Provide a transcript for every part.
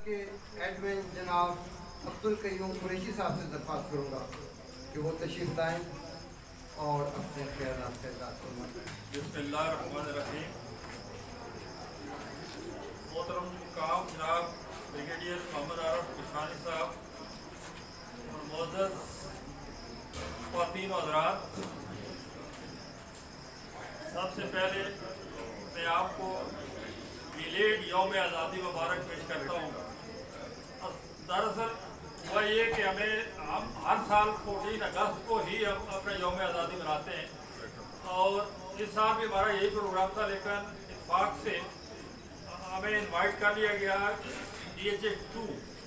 کے ایڈمن جناب عبدالقیوم قریشی صاحب سے درخواست کروں گا کہ وہ تشریف لائیں اور اپنے خیالات کا اظہار فرمائیں۔ بسم اللہ الرحمن الرحیم۔ محترم کام جناب بریگیڈیئر محمد عارف کشانی صاحب اور معزز خواتین و حضرات، سب سے پہلے میں آپ کو بیلیڈ یوم آزادی مبارک پیش کرتا ہوں۔ دراصل ہوا یہ کہ ہم ہر سال 14 اگست کو ہی ہم اپنا یوم آزادی مناتے ہیں، اور اس سال بھی ہمارا یہی پروگرام تھا، لیکن اتفاق سے ہمیں انوائٹ کر لیا گیا DHA 2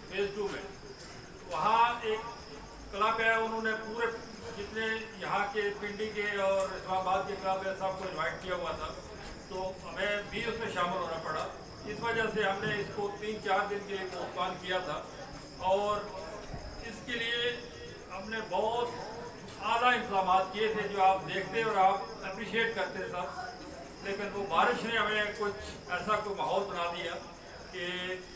فیز 2 میں۔ وہاں ایک کلب ہے، انہوں نے پورے جتنے یہاں کے پنڈی کے اور اسلام آباد کے کلب ہے سب کو انوائٹ کیا ہوا تھا، تو ہمیں بھی اس میں شامل ہونا پڑا۔ اس وجہ سے ہم نے اس کو 3-4 دن کے لیے پوسٹپون کیا تھا، اور اس کے لیے ہم نے بہت اعلیٰ انتظامات کیے تھے جو آپ دیکھتے اور آپ اپریشیٹ کرتے سب، لیکن وہ بارش نے ہمیں کچھ ایسا کوئی ماحول بنا دیا کہ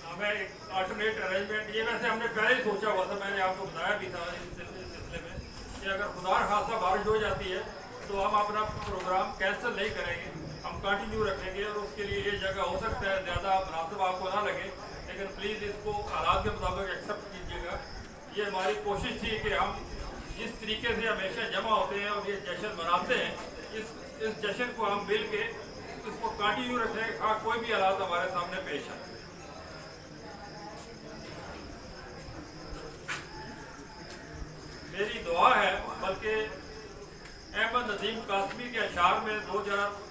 ہمیں ایک آلٹرنیٹ ارینجمنٹ، یہ ویسے ہم نے پہلے ہی سوچا ہوا تھا، میں نے آپ کو بتایا بھی تھا اس سلسلے میں کہ اگر خدا خاصا بارش ہو جاتی ہے تو ہم اپنا پروگرام کینسل نہیں کریں گے، ہم کنٹینیو رکھیں گے، اور اس کے لیے یہ جگہ ہو سکتا ہے زیادہ مناسب آپ کو نہ لگے، لیکن پلیز اس کو حالات کے مطابق ایکسیپٹ کیجیے گا۔ یہ ہماری کوشش تھی کہ ہم جس طریقے سے ہمیشہ جمع ہوتے ہیں اور یہ جشن مناتے ہیں، اس جشن کو ہم مل کے اس کو کنٹینیو رکھیں، خواہ کوئی بھی حالات ہمارے سامنے پیش آئے۔ میری دعا ہے، بلکہ احمد ندیم قاسمی کے اشعار میں 2000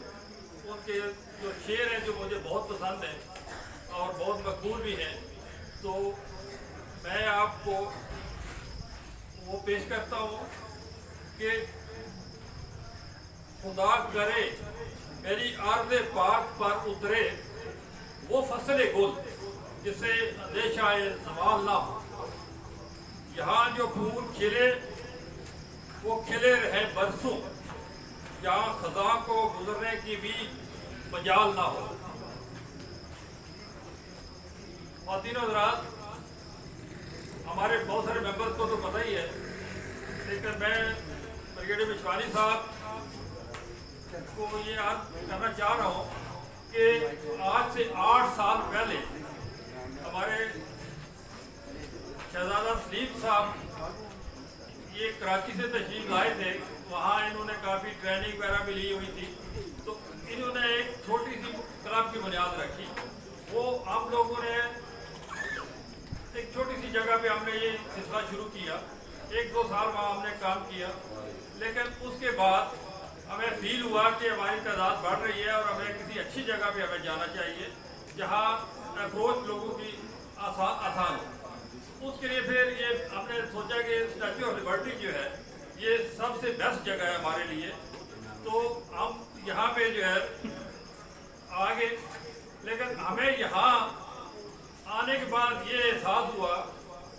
ان کے جو شعر ہیں جو مجھے بہت پسند ہیں اور بہت مقبول بھی ہیں، تو میں آپ کو وہ پیش کرتا ہوں کہ خدا کرے میری عرض پاک پر اترے وہ فصل گل جسے اندیشہ زوال نہ ہو، یہاں جو پھول کھلے وہ کھلے رہے برسوں، جہاں خزاں کو گزرنے کی بھی مجال نہ ہو۔ خواتین و حضرات، ہمارے بہت سارے ممبرز کو تو پتہ ہی ہے، لیکن میں بریگیڈیئر مشوانی صاحب کو یہ عرض کرنا چاہ رہا ہوں کہ آج سے 8 سال پہلے ہمارے شہزادہ سلیم صاحب یہ کراچی سے تشریف لائے تھے، وہاں انہوں نے کافی ٹریننگ وغیرہ بھی لی ہوئی تھی، تو انہوں نے ایک چھوٹی سی کلب کی بنیاد رکھی۔ وہ ہم لوگوں نے ایک چھوٹی سی جگہ پہ ہم نے یہ سلسلہ شروع کیا، 1-2 سال وہاں ہم نے کام کیا، لیکن اس کے بعد ہمیں فیل ہوا کہ ہماری تعداد بڑھ رہی ہے اور ہمیں کسی اچھی جگہ پہ ہمیں جانا چاہیے جہاں اپروچ لوگوں کی آسان ہو۔ اس کے لیے پھر یہ ہم نے سوچا کہ اسٹیچو آف لبرٹی جو ہے یہ سب سے بیسٹ جگہ ہے ہمارے لیے، تو ہم یہاں پہ جو ہے آگے، لیکن ہمیں یہاں آنے کے بعد یہ احساس ہوا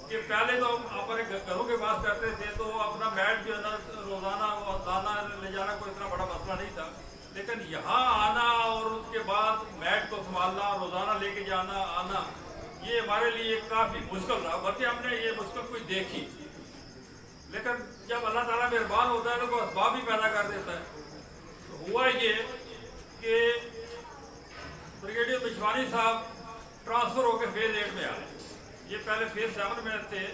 کہ پہلے تو ہم اپنے گھروں کے پاس کرتے تھے تو اپنا میٹ جو ہے نا روزانہ اور دانہ لے جانا کوئی اتنا بڑا مسئلہ نہیں تھا، لیکن یہاں آنا اور اس کے بعد میٹ کو سنبھالنا، روزانہ لے کے جانا آنا، یہ ہمارے لیے کافی مشکل تھا، بلکہ ہم نے یہ مشکل کوئی دیکھی، لیکن جب اللہ تعالیٰ مہربان ہوتا ہے تو وہ اسباب ہی پیدا کر دیتا ہے۔ تو ہوا یہ کہ بریگیڈیئر مشوانی صاحب ٹرانسفر ہو کے فیز 8 میں آئے، یہ پہلے فیز 7 میں تھے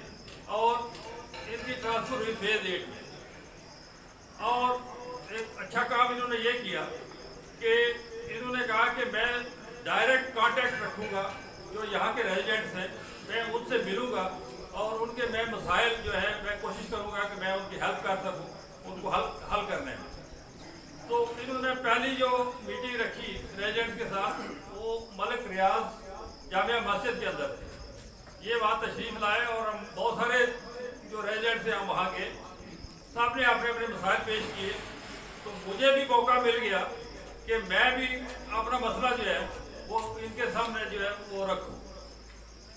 اور ان کی ٹرانسفر ہوئی فیز 8 میں، اور ایک اچھا کام انہوں نے یہ کیا کہ انہوں نے کہا کہ میں ڈائریکٹ کانٹیکٹ رکھوں گا جو یہاں کے ریزیڈنٹس ہیں، میں ان سے ملوں گا اور ان کے میں مسائل جو ہیں میں کوشش کروں گا کہ میں ان کی ہیلپ کر سکوں ان کو حل کرنے میں۔ تو انہوں نے پہلی جو میٹنگ رکھی ریزیڈنٹس کے ساتھ وہ ملک ریاض جامعہ مسجد کے اندر تھے، یہ وہاں تشریف لائے اور ہم بہت سارے جو ریزیڈنٹس ہیں ہم وہاں کے سب نے اپنے اپنے مسائل پیش کیے، تو مجھے بھی موقع مل گیا کہ میں بھی اپنا مسئلہ جو ہے وہ ان کے سامنے جو ہے وہ رکھوں۔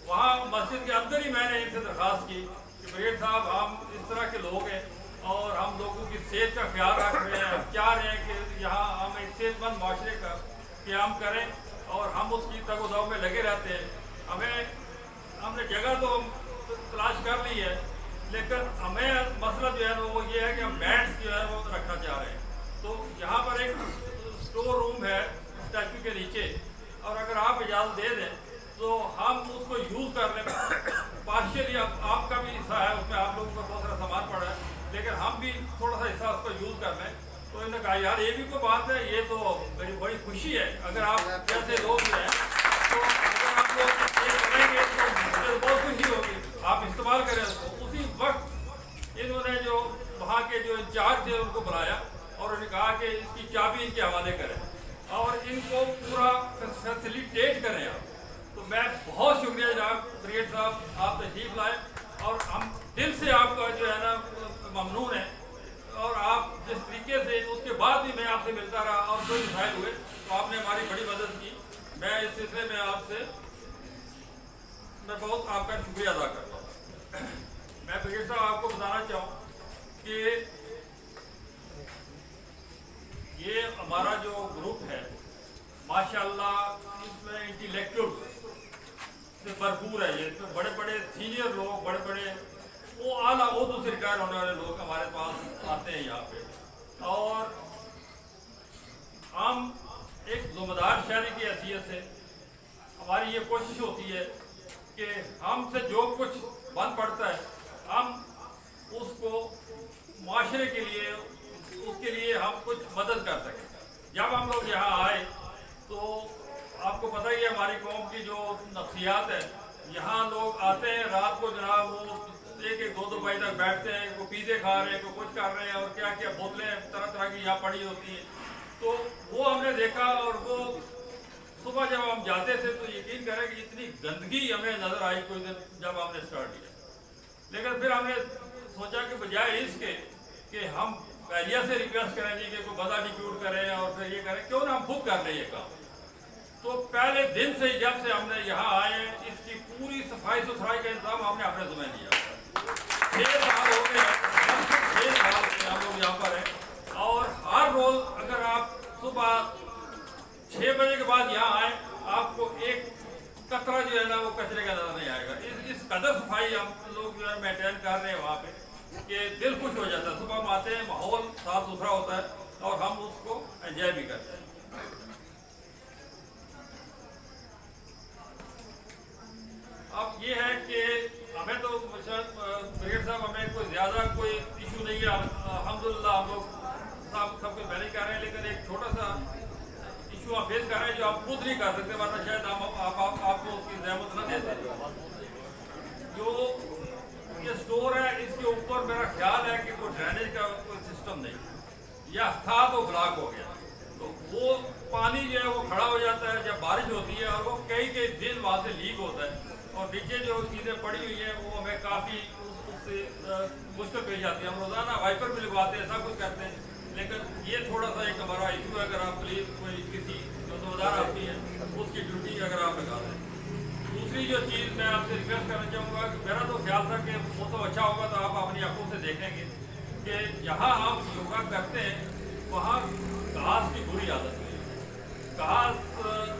وہاں مسجد کے اندر ہی میں نے ان سے درخواست کی کہ بریگیڈ صاحب ہم اس طرح کے لوگ ہیں اور ہم لوگوں کی صحت کا خیال رکھ رہے ہیں، ہم چاہ رہے ہیں کہ یہاں ہم ایک صحت مند معاشرے کا قیام کریں اور ہم اس کی تگ و دو میں لگے رہتے ہیں، ہمیں लेकिन हमें मसला जो है ना वो ये है कि हम मैट्स जो है वो रखना चाह रहे हैं। तो यहाँ पर एक स्टोर रूम है स्टैचू के नीचे, और अगर आप इजाज़त दे दें तो हम उसको यूज़ कर लें। पार्शियली आपका भी हिस्सा है उसमें, आप लोगों का बहुत सारा सामान पड़ा है, लेकिन हम भी थोड़ा सा हिस्सा उसको यूज़ कर लें। तो इन्होंने कहा यार ये भी कोई बात है, ये तो मेरी बड़ी खुशी है। अगर आप जैसे लोग हैं तो अगर आप लोग ये करेंगे तो मुझे बहुत खुशी होगी, आप इस्तेमाल करें उसको। उसी वक्त इन्होंने जो वहाँ के जो इंचार्ज थे उनको बुलाया और उन्होंने कहा कि इसकी चाबी इनके हवाले करें और इनको पूरा फैसिलिटेट करें आप। तो मैं बहुत शुक्रिया जनाब ब्रिगेड साहब, आप तशरीफ लाए और हम दिल से आपका जो है ना ममनून है। और आप जिस तरीके से, उसके बाद भी मैं आपसे मिलता रहा और जो मसाइल हुए तो आपने हमारी बड़ी मदद की। मैं इस सिलसिले में आपसे मैं बहुत आपका शुक्रिया अदा करता हूँ। मैं ब्रिगेड साहब आपको बताना चाहूँ कि ये हमारा जो ग्रुप है माशाल्लाह इसमें इंटेलेक्चुअल से भरपूर है। ये तो बड़े बड़े सीनियर लोग, बड़े बड़े वो आला उहदों से रिटायर होने वाले लोग हमारे पास आते हैं यहाँ पे। और हम एक ज़िम्मेदार शहरी की हैसियत से हमारी ये कोशिश होती है कि हमसे जो कुछ बन पड़ता है हम उसको माशरे के लिए, उसके लिए हम कुछ मदद कर सकें। जब हम लोग यहाँ आए तो आपको पता ही है हमारी कौम की जो नफ्सियात है, यहाँ लोग आते हैं रात को जनाब वो एक एक दो बजे तक बैठते हैं, कोई पिज़्ज़े खा रहे हैं, कोई कुछ कर रहे हैं और क्या क्या बोतलें तरह तरह की यहाँ पड़ी होती हैं। तो वो हमने देखा और वो सुबह जब हम जाते थे तो यकीन करें कि इतनी गंदगी हमें नज़र आई कोई दिन जब हमने स्टार्ट किया। लेकिन फिर हमने सोचा कि बजाय इसके कि हम पहलिया से रिक्वेस्ट करेंगे कि कोई बदा डिप्यूट करें और फिर ये करें, क्यों ना हम खुद कर लें ये काम। तो पहले दिन से ही जब से हमने यहाँ आए इसकी पूरी सफाई सुथराई का इंतजाम हमने अपने ज़िम्मे लिया। 6 साल हो गए, 6 साल से हम लोग यहाँ पर हैं और हर रोज़ अगर आप सुबह 6 बजे के बाद यहाँ आए आपको एक कतरा जो है ना वो कचरे का नजर नहीं आएगा। इस कदर सफाई हम लोग जो है मेंटेन कर रहे हैं वहाँ पे कि दिल खुश हो जाता है। सुबह हम आते हैं, माहौल साफ सुथरा होता है और हम उसको एंजॉय भी करते हैं। अब ये है कि हमें तो ब्रिगेड साहब हमें कोई ज़्यादा कोई इशू नहीं है, अल्हम्दुलिल्लाह हम लोग सब कुछ पहले कर रहे हैं। लेकिन एक छोटा सा इशू आप फेस कर रहे हैं जो आप खुद नहीं कर सकते, वरना शायद आपको उसकी ज़हमत न देते। जो ये स्टोर है इसके ऊपर मेरा ख्याल है कि कोई ड्रेनेज का कोई सिस्टम नहीं, या था तो ब्लॉक हो गया, तो वो पानी जो है वो खड़ा हो जाता है जब बारिश होती है और वो कई दिन वहाँ से लीक होता है और नीचे जो चीज़ें पड़ी हुई हैं वो हमें काफ़ी उससे मुश्किल पेश आती है। हम रोज़ाना वाइपर भी लगवाते हैं, सब कुछ करते हैं, लेकिन ये थोड़ा सा एक हमारा इशू है। अगर आप प्लीज़ कोई किसी जो ज़िम्मेदार आती है उसकी ड्यूटी अगर आप लगा दें। दूसरी जो चीज़ मैं आपसे रिक्वेस्ट करना चाहूँगा कि मेरा तो ख्याल था कि मौसम अच्छा होगा तो आप अपनी आंखों से देखेंगे कि जहाँ हम योगा करते हैं वहाँ घास की बुरी आदत है। घास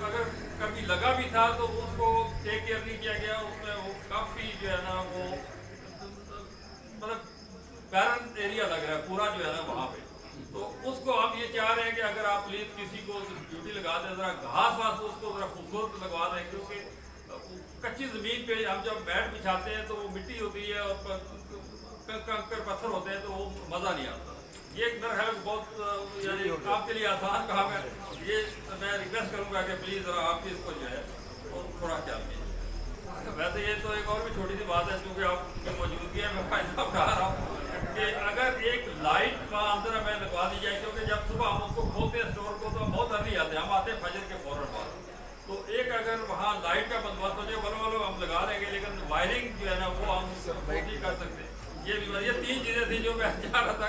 अगर कभी लगा भी था तो उसको टेक केयर नहीं किया गया, उसमें वो काफ़ी जो है ना वो मतलब बैरन एरिया लग रहा है पूरा जो है ना वहाँ पे। तो उसको हम ये चाह रहे हैं कि अगर आप प्लीज़ किसी को ड्यूटी लगा दें, ज़रा घास वास उसको ज़रा खूबसूरत लगवा दें, क्योंकि कच्ची ज़मीन पे हम जब बैठ बिछाते हैं तो वो मिट्टी होती है और कंकड़ पत्थर होते हैं तो वो मज़ा नहीं आता। ये एक मेरा ख्याल बहुत यानी आपके लिए आसान काम है। ये मैं रिक्वेस्ट करूँगा कि प्लीज़ ज़रा आप इसको जो है और थोड़ा ख्याल कीजिए। वैसे ये तो एक और भी छोटी सी बात है, क्योंकि आपकी मौजूदगी है मैं फ़ायदा उठा रहा हूँ कि अगर एक लाइट का अंदर हमें लगवा दी जाए, क्योंकि जब सुबह हम उसको खोलते हैं स्टोर को तो हम बहुत अर्ली आते हैं, हम आते हैं फजर के फ़ौरन बाद। तो एक अगर वहाँ लाइट का बंदोबस्त हो जाए वालों हम लगा लेंगे, लेकिन वायरिंग जो है ना वो हम नहीं कर सकते। ये 3 चीज़ें थी जो मैं चाह रहा था